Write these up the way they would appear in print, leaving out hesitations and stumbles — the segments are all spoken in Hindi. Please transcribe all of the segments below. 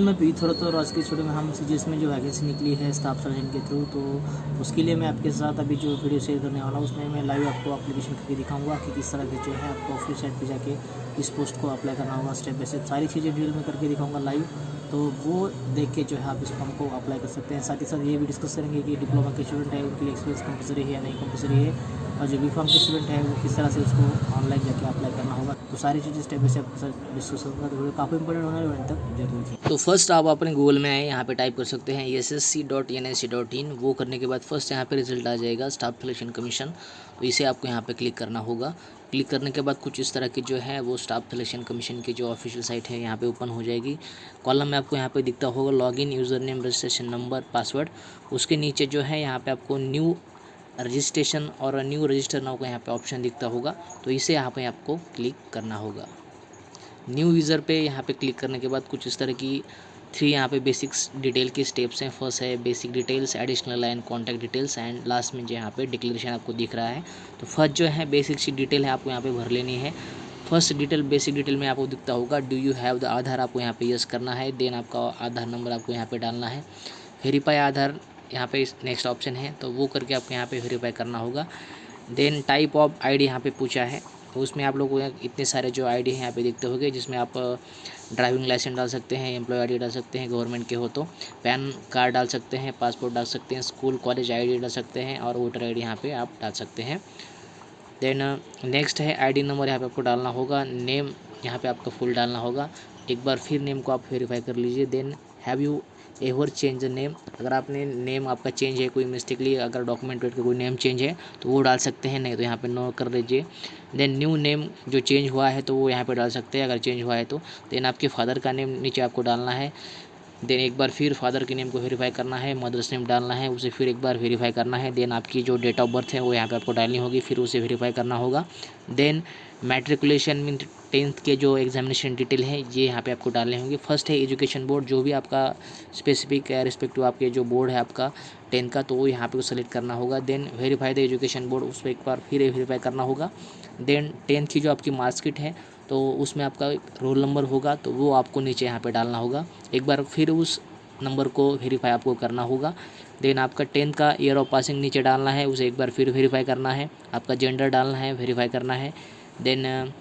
मैं पीयूष थोड़ा तो आज की वीडियो में हम सीजीएस में जो वैकेंसी निकली है स्टाफ सर्जन के थ्रू, तो उसके लिए मैं आपके साथ अभी जो वीडियो शेयर करने वाला हूँ उसमें मैं लाइव आपको एप्लीकेशन करके दिखाऊंगा कि किस तरह से जो है आपको ऑफिस साइट पे जाके इस पोस्ट को अप्लाई करना होगा। स्टेप बाय स्टेप सारी चीज़ें डिटेल में करके दिखाऊंगा लाइव, तो वो देख के जो है आप इस फॉर्म को अप्लाई कर सकते हैं। साथ ही साथ ये भी डिस्कस करेंगे कि डिप्लोमा के स्टूडेंट है उनके लिए एक्सपीरियंस कंपलसरी है या नहीं कंपलसरी है, और जो बी फॉर्म के स्टूडेंट है वो किस तरह से उसको ऑनलाइन जाके अप्लाई करना होगा। तो सारी चीज़ें स्टेप बाय स्टेप डिस्कस करूँगा, तो काफ़ी इंपॉर्टेंट होने वाले तक जरूर है। तो फर्स्ट आप अपने गूगल में आए, यहाँ पे टाइप कर सकते हैं ssc.nic.in। वो करने के बाद फर्स्ट यहाँ पे रिजल्ट आ जाएगा स्टाफ सिलेक्शन कमीशन, तो इसे आपको यहाँ पे क्लिक करना होगा। क्लिक करने के बाद कुछ इस तरह की जो है वो स्टाफ सिलेक्शन कमीशन की जो ऑफिशियल साइट है यहाँ पे ओपन हो जाएगी। कॉलम में आपको यहाँ पे दिखता होगा login, user name, registration number, password. उसके नीचे जो है यहाँ पे आपको न्यू रजिस्ट्रेशन और न्यू रजिस्टर नाउ का यहाँ पे ऑप्शन दिखता होगा, तो इसे यहाँ पे आपको क्लिक करना होगा। न्यू यूज़र पे यहाँ पे क्लिक करने के बाद कुछ इस तरह की 3 यहाँ पे बेसिक्स डिटेल के स्टेप्स हैं। फर्स्ट है basic details, additional line, contact details and last में जो यहाँ पे डिक्लेरेशन आपको दिख रहा है। तो फर्स्ट जो है बेसिक सी डिटेल है आपको यहाँ पे भर लेनी है। फर्स्ट डिटेल बेसिक डिटेल में आपको दिखता होगा डू यू हैव द आधार, आपको यहाँ पे यस करना है। देन आपका आधार नंबर आपको यहाँ पे डालना है। वेरीफाई आधार यहाँ पे नेक्स्ट ऑप्शन है, तो वो करके आपको यहाँ पे वेरीफाई करना होगा। देन टाइप ऑफ आईडी यहाँ पे पूछा है, तो उसमें आप लोग को इतने सारे जो आईडी हैं यहाँ पे देखते होंगे, जिसमें आप ड्राइविंग लाइसेंस डाल सकते हैं, एम्प्लॉय आईडी डाल सकते हैं गवर्नमेंट के हो तो, पैन कार्ड डाल सकते हैं, पासपोर्ट डाल सकते हैं, स्कूल कॉलेज आईडी डाल सकते हैं और वोटर आईडी यहाँ पे आप डाल सकते हैं। देन नेक्स्ट है आईडी नंबर, यहाँ पे आपको डालना होगा। नेम यहाँ पे आपका फुल डालना होगा। एक बार फिर नेम को आप वेरीफाई कर लीजिए। Then have you ever change the name, अगर आपने नेम आपका चेंज है कोई मिस्टेकली, अगर डॉक्यूमेंट का कोई नेम चेंज है तो वो डाल सकते हैं, नहीं तो यहाँ पे नो कर लीजिए। देन न्यू नेम जो चेंज हुआ है तो वो यहाँ पे डाल सकते हैं अगर चेंज हुआ है तो। देन आपके फादर का नेम नीचे आपको डालना है। देन एक बार फिर फादर के नेम को वेरीफाई करना है, मदर्स नेम डालना है, उसे फिर एक बार वेरीफाई करना है। देन आपकी जो डेट ऑफ बर्थ है वो यहाँ पे आपको डालनी होगी, फिर उसे वेरीफाई करना होगा। देन मैट्रिकुलेशन मीन 10th के जो एग्जामिनेशन डिटेल है ये यहाँ पे आपको डालने होंगे। फर्स्ट है एजुकेशन बोर्ड, जो भी आपका स्पेसिफिक रिस्पेक्टिव आपके जो बोर्ड है आपका 10th का, तो वो यहाँ पे सेलेक्ट करना होगा। Then verify the education board, उस पर एक बार फिर वेरीफाई करना होगा। देन 10th की जो आपकी मार्कशीट है तो उसमें आपका रोल नंबर होगा, तो वो आपको नीचे यहाँ पे डालना होगा। एक बार फिर उस नंबर को वेरीफाई आपको करना होगा। देन आपका 10th का ईयर ऑफ पासिंग नीचे डालना है, उसे एक बार फिर वेरीफाई करना है। आपका जेंडर डालना है, वेरीफाई करना है। देन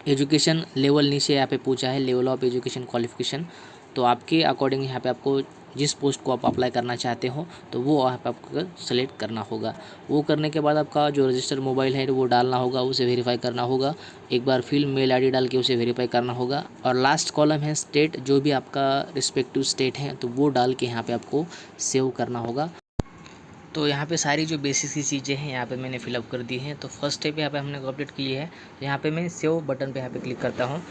एजुकेशन लेवल नीचे यहाँ पे पूछा है, लेवल ऑफ एजुकेशन क्वालिफिकेशन, तो आपके अकॉर्डिंग यहाँ पे आपको जिस पोस्ट को आप अप्लाई करना चाहते हो तो वो यहाँ पे आपको सेलेक्ट करना होगा। वो करने के बाद आपका जो रजिस्टर मोबाइल है वो डालना होगा, उसे वेरीफाई करना होगा। एक बार फिर मेल आईडी डाल के उसे वेरीफाई करना होगा। और लास्ट कॉलम है स्टेट, जो भी आपका रिस्पेक्टिव स्टेट है तो वो डाल के यहाँ पे आपको सेव करना होगा। तो यहाँ पे सारी जो बेसिक सी चीज़ें हैं यहाँ पे मैंने फिलअप कर दी हैं। तो फर्स्ट स्टेप यहाँ पे हमने कंप्लीट की है, तो यहाँ पे मैं सेव बटन पे यहाँ पे क्लिक करता हूँ।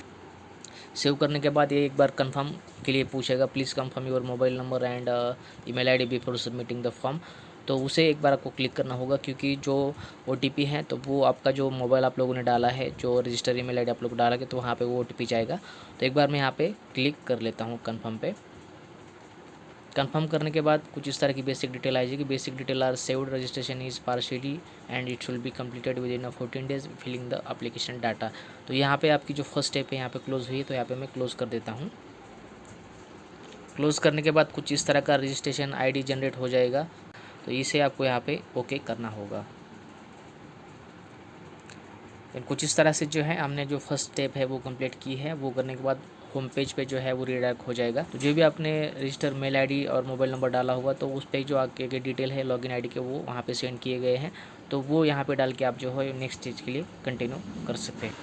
सेव करने के बाद ये एक बार कंफर्म के लिए पूछेगा, please confirm your mobile number and email ID before submitting the form, तो उसे एक बार आपको क्लिक करना होगा, क्योंकि जो OTP है तो वो आपका जो मोबाइल आप लोगों ने डाला है, जो रजिस्टर ईमेल आईडी आप लोग डालेंगे तो वहाँ पे वो OTP जाएगा। तो एक बार मैं यहाँ पे क्लिक कर लेता हूँ कन्फर्म पे। कंफर्म करने के बाद कुछ इस तरह की बेसिक डिटेल आ जाएगी। Basic detail are saved, registration is partially and it will be completed within 14 days filling the application data. तो यहाँ पे आपकी जो फर्स्ट स्टेप है यहाँ पे क्लोज हुई है, तो यहाँ पे मैं क्लोज कर देता हूँ। क्लोज करने के बाद कुछ इस तरह का रजिस्ट्रेशन ID जनरेट हो जाएगा, तो इसे आपको यहाँ पे ओके करना होगा। कुछ इस तरह से जो है हमने जो फर्स्ट स्टेप है वो कंप्लीट की है। वो करने के बाद होम पेज पे जो है वो रीडायरेक्ट हो जाएगा। तो जो भी आपने रजिस्टर मेल आईडी और मोबाइल नंबर डाला होगा तो उस पे जो आगे के डिटेल है लॉगिन आईडी के वो वहाँ पे सेंड किए गए हैं, तो वो यहाँ पे डाल के आप जो है नेक्स्ट स्टेज के लिए कंटिन्यू कर सकते हैं।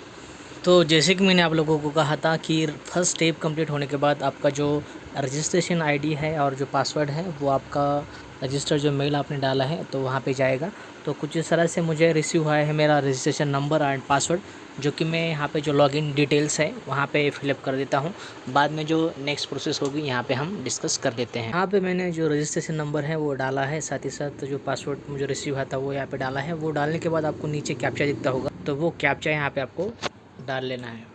तो जैसे कि मैंने आप लोगों को कहा था कि फर्स्ट स्टेप कंप्लीट होने के बाद आपका जो रजिस्ट्रेशन आईडी है और जो पासवर्ड है वो आपका रजिस्टर जो मेल आपने डाला है तो वहाँ पे जाएगा। तो कुछ इस तरह से मुझे रिसीव हुआ है मेरा रजिस्ट्रेशन नंबर एंड पासवर्ड, जो कि मैं यहाँ पे जो लॉगिन डिटेल्स है वहाँ पे फिलअप कर देता हूँ। बाद में जो नेक्स्ट प्रोसेस होगी यहाँ पे हम डिस्कस कर लेते हैं। यहाँ पे मैंने जो रजिस्ट्रेशन नंबर है वो डाला है, साथ ही साथ जो पासवर्ड मुझे रिसीव हुआ था वो यहाँ पे डाला है। वो डालने के बाद आपको नीचे कैप्चा दिखता होगा, तो वो कैप्चा यहाँ पे आपको डाल लेना है।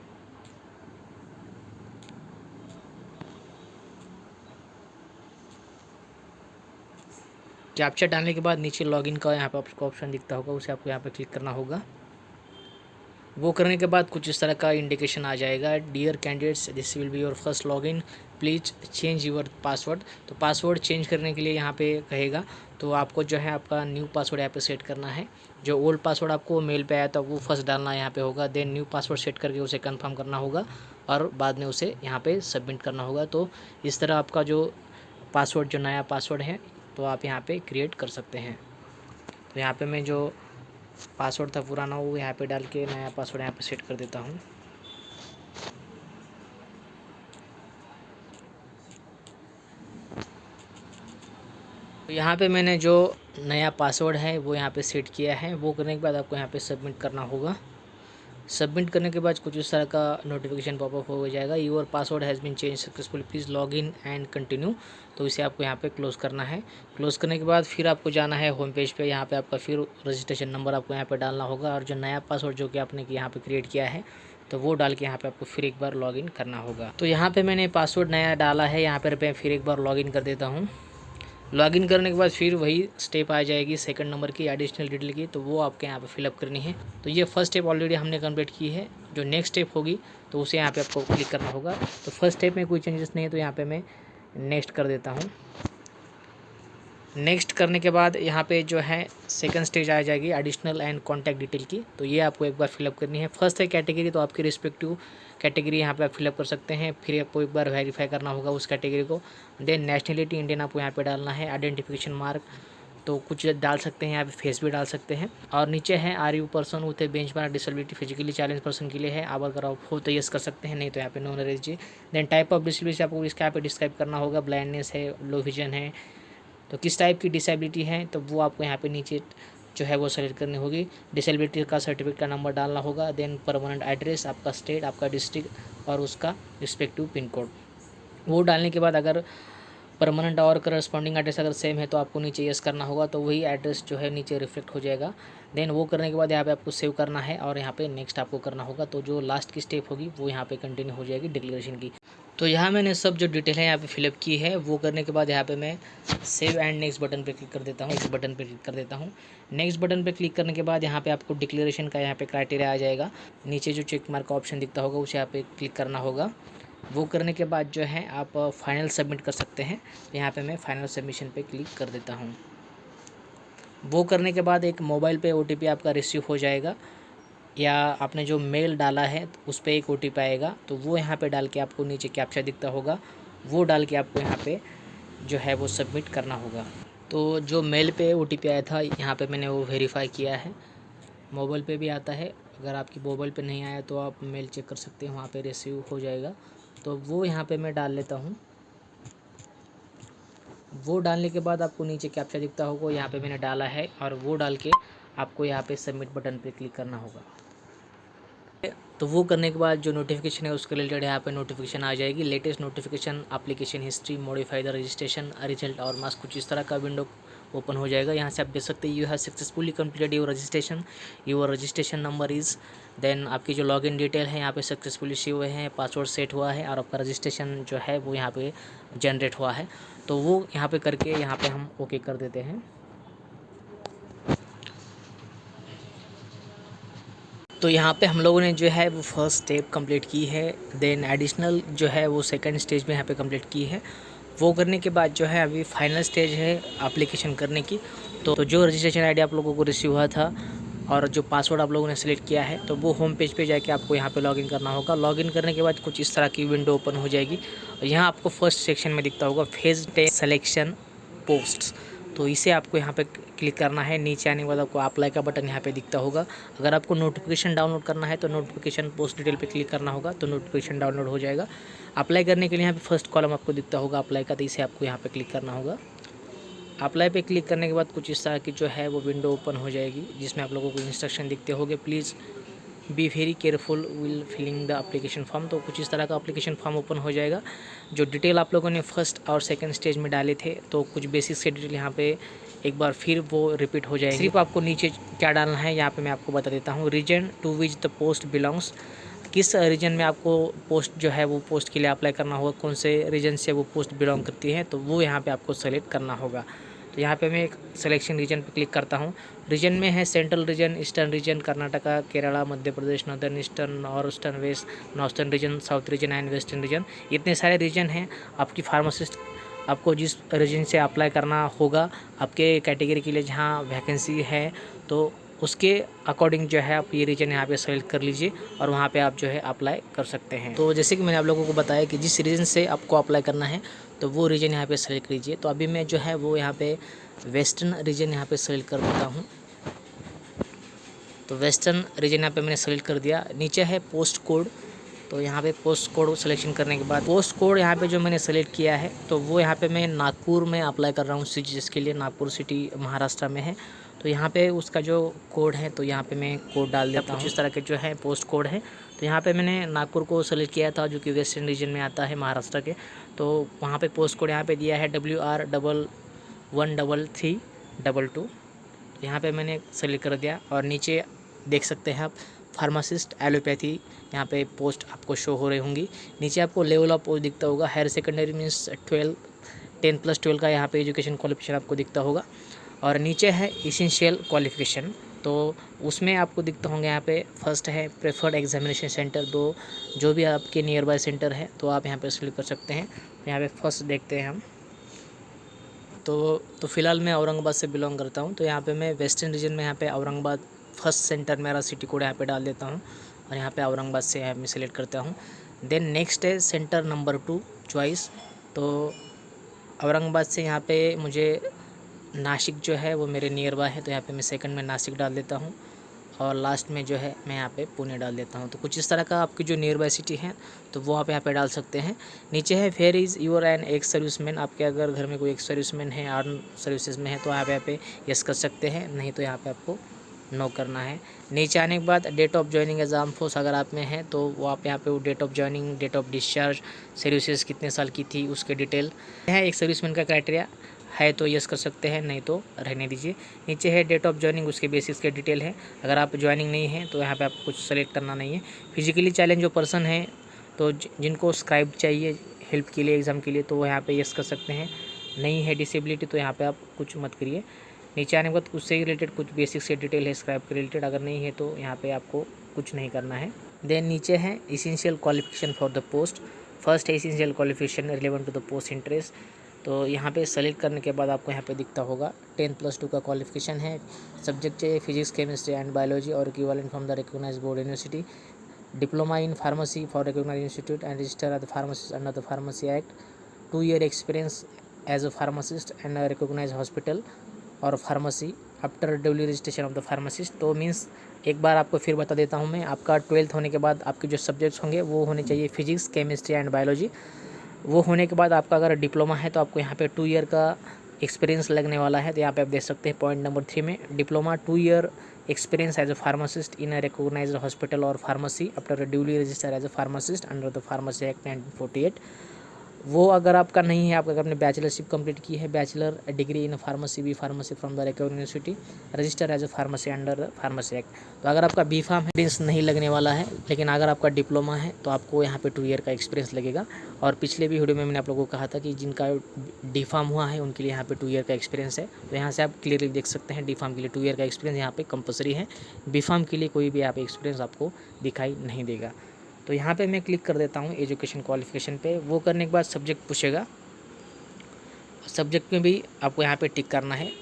कैप्चा डालने के बाद नीचे लॉगिन का यहाँ पे आपको ऑप्शन दिखता होगा, उसे आपको यहाँ पे क्लिक करना होगा। वो करने के बाद कुछ इस तरह का इंडिकेशन आ जाएगा, dear candidates this will be your first login, please change your password. तो पासवर्ड चेंज करने के लिए यहाँ पे कहेगा, तो आपको जो है आपका न्यू पासवर्ड यहाँ पे सेट करना है। जो ओल्ड पासवर्ड आपको मेल पे आया था वो फर्स्ट डालना यहाँ पे होगा, देन न्यू पासवर्ड सेट करके उसे कंफर्म करना होगा और बाद में उसे यहाँ पे सबमिट करना होगा। तो इस तरह आपका जो पासवर्ड, जो नया पासवर्ड है, तो आप यहाँ पे क्रिएट कर सकते हैं। तो यहाँ पे मैं जो पासवर्ड था पुराना वो यहाँ पे डाल के नया पासवर्ड यहाँ पे सेट कर देता हूँ। तो यहाँ पे मैंने जो नया पासवर्ड है वो यहाँ पे सेट किया है। वो करने के बाद आपको यहाँ पे सबमिट करना होगा। सबमिट करने के बाद कुछ इस तरह का नोटिफिकेशन पॉपअप हो जाएगा, your password has been change successfully, please log in and continue. तो इसे आपको यहाँ पे क्लोज़ करना है। क्लोज़ करने के बाद फिर आपको जाना है होम पेज पे। यहाँ पे आपका फिर रजिस्ट्रेशन नंबर आपको यहाँ पे डालना होगा और जो नया पासवर्ड जो कि आपने यहाँ पे क्रिएट किया है तो वो डाल के यहाँ पे आपको फिर एक बार लॉगिन करना होगा। तो यहाँ पे मैंने पासवर्ड नया डाला है, यहाँ पर मैं फिर एक बार लॉगिन कर देता हूँ। लॉगिन करने के बाद फिर वही स्टेप आ जाएगी सेकंड नंबर की, एडिशनल डिटेल की, तो वो आपके यहाँ पे फिलअप करनी है। तो ये फर्स्ट स्टेप ऑलरेडी हमने कंप्लीट की है। जो नेक्स्ट स्टेप होगी तो उसे यहाँ पे आपको क्लिक करना होगा। तो फर्स्ट स्टेप में कोई चेंजेस नहीं है तो यहाँ पे मैं नेक्स्ट कर देता हूँ। नेक्स्ट करने के बाद यहाँ पे जो है सेकंड स्टेज आ जाएगी एडिशनल एंड कॉन्टैक्ट डिटेल की। तो ये आपको एक बार फिलअप करनी है। फर्स्ट है कैटेगरी, तो आपकी रिस्पेक्टिव कैटेगरी यहाँ पे आप फिलअप कर सकते हैं। फिर आपको एक बार वेरीफाई करना होगा उस कैटेगरी को। देन नेशनलिटी इंडियन आपको यहाँ पे डालना है। आइडेंटिफिकेशन मार्क तो कुछ डाल सकते हैं, यहाँ पे फेस भी डाल सकते हैं। और नीचे है are you person with a benchmark disability, physically challenge person के लिए है। आप अगर आप हो तो यस कर सकते हैं, नहीं तो यहाँ पे नो दीजिए। देन टाइप ऑफ डिसेबिलिटी आपको इसका यहाँ पे डिस्क्राइब करना होगा, ब्लाइंडनेस है, लो विजन है, तो किस टाइप की डिसेबिलिटी है तो वो आपको यहाँ पे नीचे जो है वो सेलेक्ट करनी होगी। डिसेबिलिटी का सर्टिफिकेट का नंबर डालना होगा। देन परमानेंट एड्रेस, आपका स्टेट, आपका डिस्ट्रिक्ट और उसका रिस्पेक्टिव पिन कोड। वो डालने के बाद अगर परमानेंट और करस्पॉन्डिंग एड्रेस अगर सेम है तो आपको नीचे यस करना होगा, तो वही एड्रेस जो है नीचे रिफ्लेक्ट हो जाएगा। देन वो करने के बाद यहाँ पे आपको सेव करना है और यहाँ पे नेक्स्ट आपको करना होगा। तो जो लास्ट की स्टेप होगी वो यहाँ पे कंटिन्यू हो जाएगी डिक्लेरेशन की। तो यहाँ मैंने सब जो डिटेल है यहाँ पे फिलअप की है। वो करने के बाद यहाँ पे मैं सेव एंड नेक्स्ट बटन पे क्लिक कर देता हूँ। नेक्स्ट बटन पे क्लिक कर देता हूँ। नेक्स्ट बटन पे क्लिक करने के बाद यहाँ पे आपको डिक्लेरेशन का यहाँ पे क्राइटेरिया आ जाएगा। नीचे जो चेक मार्क का ऑप्शन दिखता होगा उसे यहाँ पे क्लिक करना होगा। वो करने के बाद जो है आप फाइनल सबमिट कर सकते हैं। यहाँ पे मैं फाइनल सबमिशन पे क्लिक कर देता हूँ। वो करने के बाद एक मोबाइल पे OTP आपका रिसीव हो जाएगा, या आपने जो मेल डाला है उस पर एक OTP आएगा। तो वो यहाँ पे डाल के आपको नीचे कैप्चा दिखता होगा, वो डाल के आपको यहाँ पे जो है वो सबमिट करना होगा। तो जो मेल पे OTP आया था यहाँ पे मैंने वो वेरीफाई किया है। मोबाइल पे भी आता है, अगर आपकी मोबाइल पे नहीं आया तो आप मेल चेक कर सकते हैं, वहाँ पे रिसीव हो जाएगा। तो वो यहाँ पे मैं डाल लेता हूँ। वो डालने के बाद आपको नीचे कैप्चा दिखता होगा, यहाँ पे मैंने डाला है और वो डाल के आपको यहाँ पे सबमिट बटन पे क्लिक करना होगा। तो वो करने के बाद जो नोटिफिकेशन है उसके रिलेटेड यहाँ पे नोटिफिकेशन आ जाएगी, latest notification, application history, modify the registration, result और मार्क्स, कुछ इस तरह का विंडो ओपन हो जाएगा। यहाँ से आप देख सकते हैं you have successfully completed your registration number is, then आपकी जो लॉगिन डिटेल है यहाँ पे सक्सेसफुली सेव हुए हैं, पासवर्ड सेट हुआ है और आपका रजिस्ट्रेशन जो है वो यहाँ पे जनरेट हुआ है। तो वो यहाँ पे करके यहाँ पे हम ओके कर देते हैं। तो यहाँ पे हम लोगों ने जो है वो फर्स्ट स्टेप कंप्लीट की है। देन एडिशनल जो है वो सेकंड स्टेज में यहाँ पे कंप्लीट की है। वो करने के बाद जो है अभी फाइनल स्टेज है एप्लीकेशन करने की। तो जो रजिस्ट्रेशन आईडी आप लोगों को रिसीव हुआ था और जो पासवर्ड आप लोगों ने सेलेक्ट किया है तो वो होम पेज पे जाके आपको यहाँ पे लॉगिन करना होगा। लॉगिन करने के बाद कुछ इस तरह की विंडो ओपन हो जाएगी। यहाँ आपको फर्स्ट सेक्शन में दिखता होगा फेज 10 सिलेक्शन पोस्ट्स, तो इसे आपको यहाँ पे क्लिक करना है। नीचे आने के बाद आपको अप्लाई का बटन यहाँ पे दिखता होगा। अगर आपको नोटिफिकेशन डाउनलोड करना है तो नोटिफिकेशन पोस्ट डिटेल पे क्लिक करना होगा, तो नोटिफिकेशन डाउनलोड हो जाएगा। अप्लाई करने के लिए यहाँ पे फर्स्ट कॉलम आपको दिखता होगा अप्लाई का, तो इसे आपको यहाँ पे क्लिक करना होगा। अप्लाई पे क्लिक करने के बाद कुछ इस तरह की जो है वो विंडो ओपन हो जाएगी, जिसमें आप लोगों को इंस्ट्रक्शन दिखते होंगे, please be very careful will filling the application form. तो कुछ इस तरह का एप्लीकेशन फॉर्म ओपन हो जाएगा। जो डिटेल आप लोगों ने फर्स्ट और सेकंड स्टेज में डाले थे तो कुछ बेसिक्स के डिटेल यहाँ पे एक बार फिर वो रिपीट हो जाएगी। सिर्फ आपको नीचे क्या डालना है यहाँ पे मैं आपको बता देता हूँ। Region to which the post belongs, किस रीजन में आपको पोस्ट जो है वो पोस्ट के लिए अप्लाई करना होगा, कौन से रीजन से वो पोस्ट बिलोंग करती है, तो वो यहाँ पे आपको सेलेक्ट करना होगा। तो यहाँ पे मैं एक सिलेक्शन रीजन पे क्लिक करता हूँ। रीजन में है central region, eastern region, Karnataka, Kerala, Madhya Pradesh, northern eastern, north eastern, west northern region, south region and western region. इतने सारे रीजन हैं। आपकी फार्मासिस्ट आपको जिस रीजन से अप्लाई करना होगा, आपके कैटेगरी के लिए जहाँ वैकेंसी है, तो उसके अकॉर्डिंग जो है आप ये रीजन यहाँ पे सेलेक्ट कर लीजिए और वहाँ पे आप जो है अप्लाई कर सकते हैं। तो जैसे कि मैंने आप लोगों को बताया कि जिस रीजन से आपको अप्लाई करना है तो वो रीजन यहाँ पे सेलेक्ट कीजिए। तो अभी मैं जो है वो यहाँ पे वेस्टर्न रीजन यहाँ पे सेलेक्ट कर देता हूँ। तो वेस्टर्न रीजन यहाँ पे मैंने सेलेक्ट कर दिया। नीचे है पोस्ट कोड, तो यहाँ पे पोस्ट कोड सिलेक्शन करने के बाद पोस्ट कोड यहाँ पे जो मैंने सेलेक्ट किया है तो वो यहाँ पे मैं नागपुर में अप्लाई कर रहा हूँ, जिसके लिए नागपुर सिटी महाराष्ट्र में है। तो यहाँ पे उसका जो कोड है तो यहाँ पे मैं कोड डाल देता हूँ। इस तरह के जो है पोस्ट कोड है। तो यहाँ पे मैंने नागपुर को सेलेक्ट किया था जो कि वेस्टर्न रीजन में आता है महाराष्ट्र के। तो वहाँ पे पोस्ट कोड यहाँ पे दिया है WR113322। यहाँ पे मैंने सेलेक्ट कर दिया और नीचे देख सकते हैं आप फार्मासिस्ट एलोपैथी यहाँ पे पोस्ट आपको शो हो रही होंगी। नीचे आपको लेवल ऑफ पोस्ट दिखता होगा। हायर सेकेंडरी मीन्स 10+12 का यहाँ पे एजुकेशन क्वालिफिकेशन आपको दिखता होगा। और नीचे है इसेंशियल क्वालिफिकेशन, तो उसमें आपको दिखता होंगे यहाँ पे फर्स्ट है प्रेफर्ड एग्जामिनेशन सेंटर। दो जो भी आपके नियर बाय सेंटर है तो आप यहाँ पे सिलेक्ट कर सकते हैं। तो यहाँ पे फर्स्ट देखते हैं हम। तो फिलहाल मैं औरंगाबाद से बिलोंग करता हूँ। तो यहाँ पे मैं वेस्टर्न रीजन में यहाँ पे औरंगाबाद फर्स्ट सेंटर मेरा सिटी कोड यहाँ पे डाल देता हूँ और यहाँ पे औरंगाबाद से यहाँ मैं सिलेक्ट करता हूँ। देन नेक्स्ट है सेंटर नंबर 2 चॉइस। तो औरंगाबाद से यहाँ पे मुझे नासिक जो है वो मेरे नियर बाय है, तो यहाँ पे मैं सेकंड में नासिक डाल देता हूँ और लास्ट में जो है मैं यहाँ पे पुणे डाल देता हूँ। तो कुछ इस तरह का आपकी जो नियर बाय सिटी है तो वो आप यहाँ पे डाल सकते हैं। नीचे है fair is your an ex serviceman. आपके अगर घर में कोई एक्स सर्विसमैन है, आर्म सर्विसेज में है तो आप यहाँ पे यस कर सकते हैं, नहीं तो यहाँ पे आपको नो करना है। नीचे आने के बाद date of joining as arm force अगर आप में है तो वो आप यहाँ पे वो date of joining, date of discharge, services कितने साल की थी उसके डिटेल है। एक सर्विसमैन का क्राइटेरिया है तो यस कर सकते हैं, नहीं तो रहने दीजिए। नीचे है डेट ऑफ ज्वाइनिंग, उसके बेसिक्स के डिटेल है। अगर आप ज्वाइनिंग नहीं है तो यहाँ पे आपको कुछ सेलेक्ट करना नहीं है। फिजिकली चैलेंज जो पर्सन है तो जिनको स्क्राइब चाहिए हेल्प के लिए, एग्ज़ाम के लिए, तो वो यहाँ पे यस कर सकते हैं। नहीं है डिसेबिलिटी तो यहाँ पे आप कुछ मत करिए। नीचे आने के बाद उससे रिलेटेड कुछ बेसिक्स के डिटेल है स्क्राइब के रिलेटेड, अगर नहीं है तो यहाँ पे आपको कुछ नहीं करना है। देन नीचे है essential qualification for the post. First है essential qualification relevant to the post interest. तो यहाँ पे सेलेक्ट करने के बाद आपको यहाँ पे दिखता होगा 10+2 का क्वालिफिकेशन है। सब्जेक्ट चाहिए फिजिक्स, केमिस्ट्री एंड बायोलॉजी और equivalent from the recognised board university. Diploma in pharmacy for recognised institute and register as the pharmacist under the pharmacy act. 2 year experience as a pharmacist and recognised hospital और pharmacy after duly registration of the pharmacist. तो मीन्स एक बार आपको फिर बता देता हूँ मैं, आपका 12th होने के बाद आपके जो सब्जेक्ट्स होंगे वो होने चाहिए फिजिक्स, केमिस्ट्री एंड बायोलॉजी। वो होने के बाद आपका अगर डिप्लोमा है तो आपको यहाँ पे 2 year का एक्सपीरियंस लगने वाला है। तो यहाँ पे आप देख सकते हैं पॉइंट नंबर 3 में diploma 2 year experience as a pharmacist in a recognised hospital और pharmacy after duly registered as a pharmacist under the pharmacy act 1948। वो अगर आपका नहीं है, आप अगर आपने बैचलरशिप कंप्लीट की है, bachelor degree in pharmacy B pharmacy from the recognised university, register as a pharmacy under pharmacy act. तो अगर आपका बी फार्म है एक्सपीरियंस नहीं लगने वाला है, लेकिन अगर आपका डिप्लोमा है तो आपको यहाँ पे 2 year का एक्सपीरियंस लगेगा। और पिछले भी वीडियो में मैंने आप लोगों को कहा था कि जिनका डी फार्म हुआ है उनके लिए यहाँ पे 2 year का एक्सपीरियंस है। तो यहाँ से आप क्लियरली देख सकते हैं डी फार्म के लिए 2 year का एक्सपीरियंस यहाँ पे कंपलसरी है। बी फार्म के लिए कोई भी आप एक्सपीरियंस आपको दिखाई नहीं देगा। तो यहाँ पे मैं क्लिक कर देता हूँ एजुकेशन क्वालिफिकेशन पे। वो करने के बाद सब्जेक्ट पूछेगा, सब्जेक्ट में भी आपको यहाँ पे टिक करना है।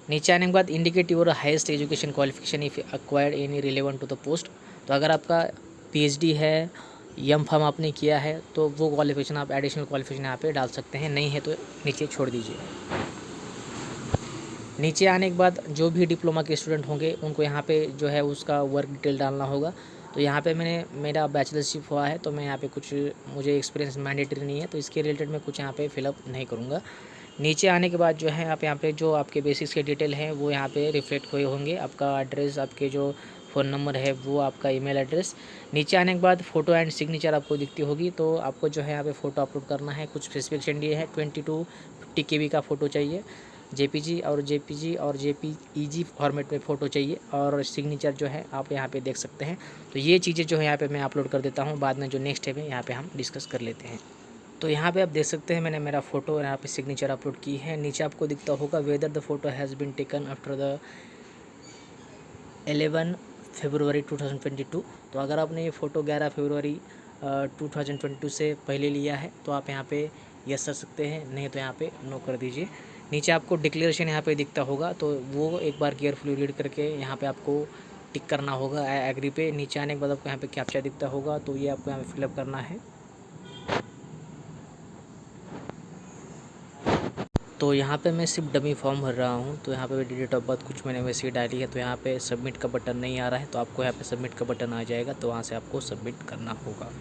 नीचे आने के बाद indicate your highest education qualification if acquired any relevant to the post. तो अगर आपका पीएचडी है, एम फार्म आपने किया है तो वो क्वालिफिकेशन आप एडिशनल क्वालिफिकेशन यहाँ पे डाल सकते हैं, नहीं है तो नीचे छोड़ दीजिए। नीचे आने के बाद जो भी डिप्लोमा के स्टूडेंट होंगे उनको यहाँ पे जो है उसका वर्क डिटेल डालना होगा। तो यहाँ पे मेरा बैचलरशिप हुआ है तो मैं यहाँ पे कुछ मुझे एक्सपीरियंस मैंडेटरी नहीं है तो इसके रिलेटेड मैं कुछ यहाँ पे फिलअप नहीं करूँगा। नीचे आने के बाद जो है आप यहाँ पे जो आपके बेसिक्स के डिटेल हैं वो यहाँ पे रिफ्लेक्ट हुए होंगे। आपका एड्रेस, आपके जो फ़ोन नंबर है वो, आपका ईमेल एड्रेस। नीचे आने के बाद फ़ोटो एंड सिग्नेचर आपको दिखती होगी, तो आपको जो है यहाँ पे फ़ोटो अपलोड करना है। कुछ स्पेसिफिकेशन दिए है 20 to 50 KB का फ़ोटो चाहिए, जेपीजी और जेपीईजी फॉर्मेट में फ़ोटो चाहिए और सिग्नेचर जो है आप यहाँ पे देख सकते हैं। तो ये चीज़ें जो है यहाँ पे मैं अपलोड कर देता हूँ, बाद में जो नेक्स्ट है यहाँ पे हम डिस्कस कर लेते हैं। तो यहाँ पे आप देख सकते हैं मैंने मेरा फ़ोटो यहाँ पे सिग्नेचर अपलोड की है। नीचे आपको दिखता होगा whether the photo has been taken after the 11 February 2022। तो अगर आपने ये फ़ोटो 11 फरवरी 2022 से पहले लिया है तो आप यहाँ पे यस कर सकते हैं, नहीं तो यहाँ पे नो कर दीजिए। नीचे आपको डिक्लेरेशन यहाँ पे दिखता होगा, तो वो एक बार केयरफुली रीड करके यहाँ पे आपको टिक करना होगा आई एग्री पे। नीचे आने के बाद आपको यहाँ पे कैप्चा दिखता होगा, तो ये आपको यहाँ पे फिलअप करना है। तो यहाँ पे मैं सिर्फ डमी फॉर्म भर रहा हूँ, तो यहाँ पे डेट ऑफ बर्थ कुछ मैंने वैसे ही डाली है। तो यहाँ पे सबमिट का बटन नहीं आ रहा है, तो आपको यहाँ पे सबमिट का बटन आ जाएगा, तो वहाँ से आपको सबमिट करना होगा।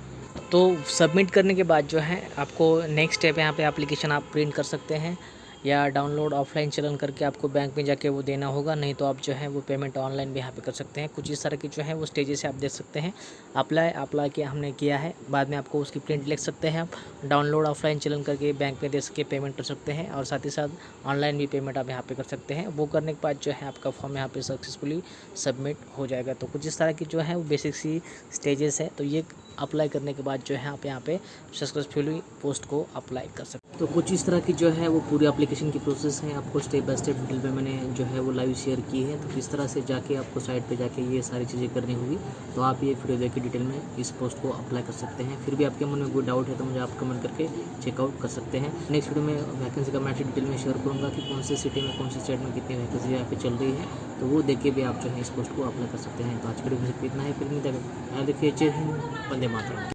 तो सबमिट करने के बाद जो है आपको नेक्स्ट स्टेप यहाँ पे एप्लीकेशन आप प्रिंट कर सकते हैं या डाउनलोड ऑफलाइन चलन करके आपको बैंक में जाके वो देना होगा, नहीं तो आप जो है वो पेमेंट ऑनलाइन भी यहाँ पे कर सकते हैं। कुछ इस तरह की जो है वो स्टेजेस से आप देख सकते हैं। अप्लाई किया हमने किया है, बाद में आपको उसकी प्रिंट लिख सकते हैं आप, डाउनलोड ऑफलाइन चलन करके बैंक में दे सके पेमेंट कर सकते हैं, और साथ ही साथ ऑनलाइन भी पेमेंट आप यहाँ पे कर सकते हैं। वो करने के बाद जो है आपका फॉर्म यहाँ पे सक्सेसफुली सबमिट हो जाएगा। तो कुछ इस तरह की जो है वो बेसिक सी स्टेजेस है। तो ये अप्लाई करने के बाद जो है आप यहाँ पे सक्सेसफुली पोस्ट को अप्लाई कर सकते हैं। तो कुछ इस तरह की जो है वो पूरी एप्लीकेशन की प्रोसेस है, आपको स्टेप बाय स्टेप डिटेल में मैंने जो है वो लाइव शेयर की है। तो किस तरह से जाके आपको साइट पे जाके ये सारी चीज़ें करनी होगी, तो आप ये वीडियो देख के डिटेल में इस पोस्ट को अप्लाई कर सकते हैं। फिर भी आपके मन में कोई डाउट है तो मुझे आप कमेंट करके चेकआउट कर सकते हैं। नेक्स्ट वीडियो में वैकेंसी का मैं डिटेल में शेयर करूँगा कि कौन सी सिटी में कौन सी स्टेट में कितनी वैकेंसी यहाँ पे चल रही है, तो वो देख के भी आप जो है इस पोस्ट को अप्लाई कर सकते हैं। तो आज के वीडियो में इतना है, फिर नहीं देखिए जय हिंद, वंदे मातरम।